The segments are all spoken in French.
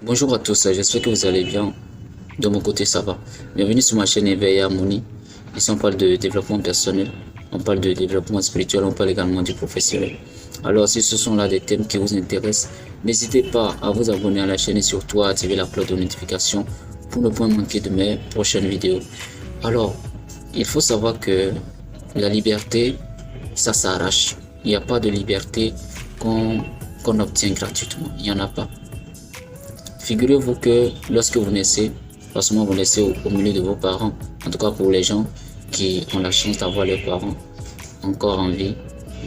Bonjour à tous, j'espère que vous allez bien. De mon côté, ça va. Bienvenue sur ma chaîne Éveil Harmonie. Ici, on parle de développement personnel, on parle de développement spirituel, on parle également du professionnel. Alors, si ce sont là des thèmes qui vous intéressent, n'hésitez pas à vous abonner à la chaîne et surtout à activer la cloche de notification pour ne point manquer de mes prochaines vidéos. Alors, il faut savoir que la liberté, ça s'arrache. Il n'y a pas de liberté qu'on obtient gratuitement. Il n'y en a pas. Figurez-vous que lorsque vous naissez, forcément vous naissez au milieu de vos parents, en tout cas pour les gens qui ont la chance d'avoir leurs parents encore en vie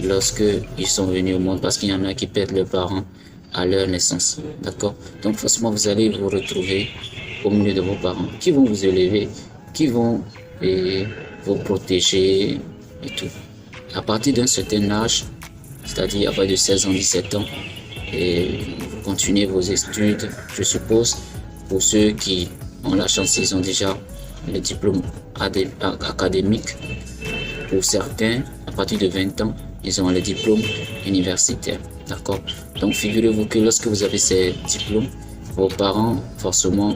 lorsque ils sont venus au monde, parce qu'il y en a qui perdent leurs parents à leur naissance, d'accord? Donc forcément vous allez vous retrouver au milieu de vos parents, qui vont vous élever, qui vont vous protéger et tout. À partir d'un certain âge, c'est-à-dire à partir de 16 ans, 17 ans, et vous continuez vos études, je suppose, pour ceux qui ont la chance, ils ont déjà le diplôme académique. Pour certains, à partir de 20 ans, ils ont le diplôme universitaire. D'accord? Donc, figurez-vous que lorsque vous avez ces diplômes, vos parents, forcément,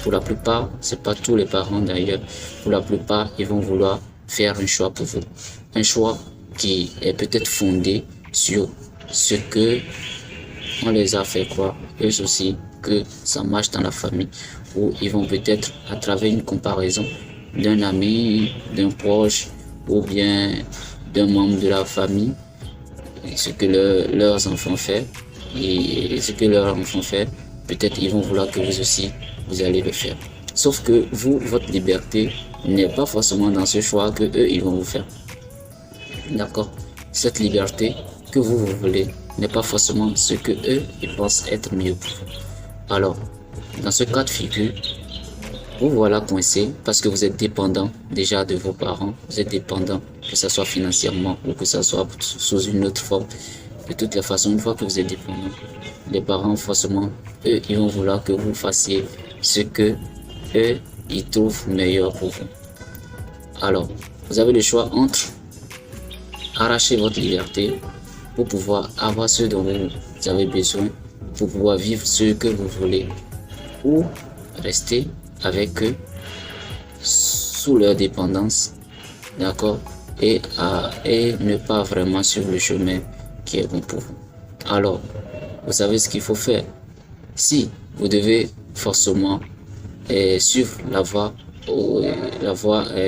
pour la plupart, c'est pas tous les parents d'ailleurs, pour la plupart, ils vont vouloir faire un choix pour vous. Un choix qui est peut-être fondé sur ce que on les a fait croire, eux aussi, que ça marche dans la famille, ou ils vont peut-être, à travers une comparaison d'un ami, d'un proche, ou bien d'un membre de la famille, ce que leurs enfants font, et ce que leurs enfants font, peut-être ils vont vouloir que vous aussi, vous allez le faire. Sauf que vous, votre liberté n'est pas forcément dans ce choix que eux, ils vont vous faire. D'accord? Cette liberté que vous voulez n'est pas forcément ce que eux ils pensent être mieux pour vous. Alors, dans ce cas de figure, vous voilà coincé parce que vous êtes dépendant déjà de vos parents, vous êtes dépendant, que ce soit financièrement ou que ce soit sous une autre forme. De toutes les façons, une fois que vous êtes dépendant, les parents forcément, eux, ils vont vouloir que vous fassiez ce que eux, ils trouvent meilleur pour vous. Alors, vous avez le choix entre arracher votre liberté pour pouvoir avoir ce dont vous avez besoin, pour pouvoir vivre ce que vous voulez, ou rester avec eux sous leur dépendance, d'accord, et ne pas vraiment suivre le chemin qui est bon pour vous. Alors, vous savez ce qu'il faut faire. Si vous devez forcément suivre la voie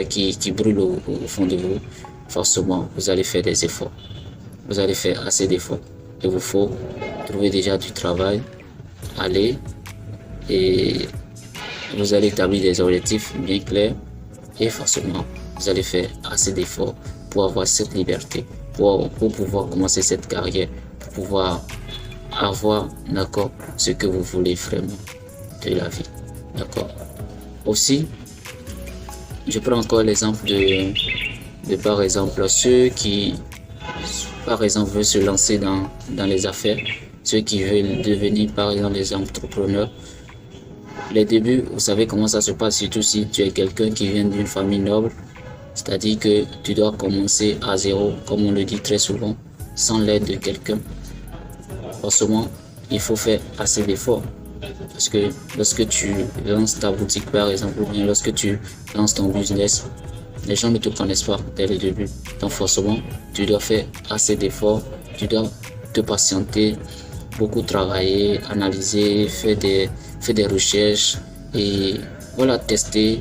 qui brûle au fond de vous, forcément, vous allez faire des efforts. Vous allez faire assez d'efforts. Il vous faut trouver déjà du travail, aller et vous allez établir des objectifs bien clairs et forcément, vous allez faire assez d'efforts pour avoir cette liberté, pour pouvoir commencer cette carrière, pour pouvoir avoir, d'accord, ce que vous voulez vraiment de la vie. D'accord. Aussi, je prends encore l'exemple de par exemple ceux qui par exemple veulent se lancer dans les affaires, ceux qui veulent devenir par exemple des entrepreneurs. Les débuts, vous savez comment ça se passe, surtout si tu es quelqu'un qui vient d'une famille noble, c'est-à-dire que tu dois commencer à zéro, comme on le dit très souvent, sans l'aide de quelqu'un. Forcément, il faut faire assez d'efforts. Parce que lorsque tu lances ta boutique par exemple, ou bien lorsque tu lances ton business, les gens ne te connaissent pas dès le début. Donc forcément, tu dois faire assez d'efforts, tu dois te patienter, beaucoup travailler, analyser, faire des recherches et voilà, tester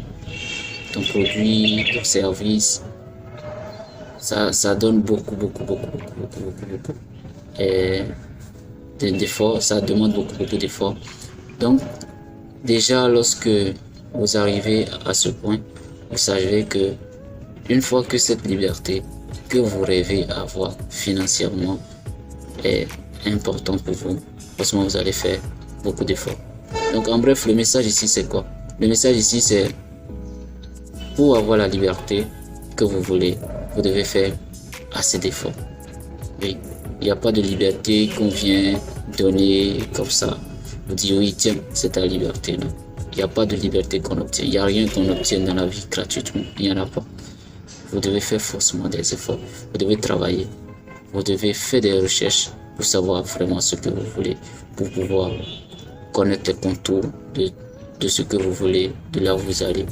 ton produit, ton service. Ça donne beaucoup d'efforts, ça demande beaucoup d'efforts. Donc, déjà, lorsque vous arrivez à ce point, vous savez que une fois que cette liberté que vous rêvez avoir financièrement est importante pour vous, forcément vous allez faire beaucoup d'efforts. Donc en bref, le message ici c'est quoi? Le message ici c'est pour avoir la liberté que vous voulez, vous devez faire assez d'efforts. Oui, il n'y a pas de liberté qu'on vient donner comme ça. Vous dites oui tiens, c'est ta liberté. Non, il n'y a pas de liberté qu'on obtient. Il n'y a rien qu'on obtient dans la vie gratuitement. Il n'y en a pas. Vous devez faire forcément des efforts. Vous devez travailler. Vous devez faire des recherches pour savoir vraiment ce que vous voulez, pour pouvoir connaître les contours de ce que vous voulez, de là où vous allez.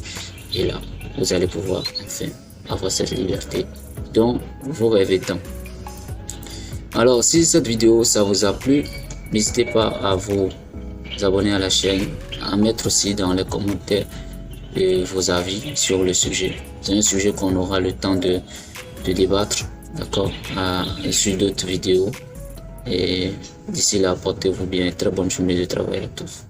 Et là, vous allez pouvoir enfin avoir cette liberté dont vous rêvez tant. Alors, si cette vidéo ça vous a plu, n'hésitez pas à vous abonner à la chaîne, à mettre aussi dans les commentaires vos avis sur le sujet. C'est un sujet qu'on aura le temps de débattre, d'accord, sur d'autres vidéos. Et d'ici là, portez-vous bien. Très bonne journée de travail à tous.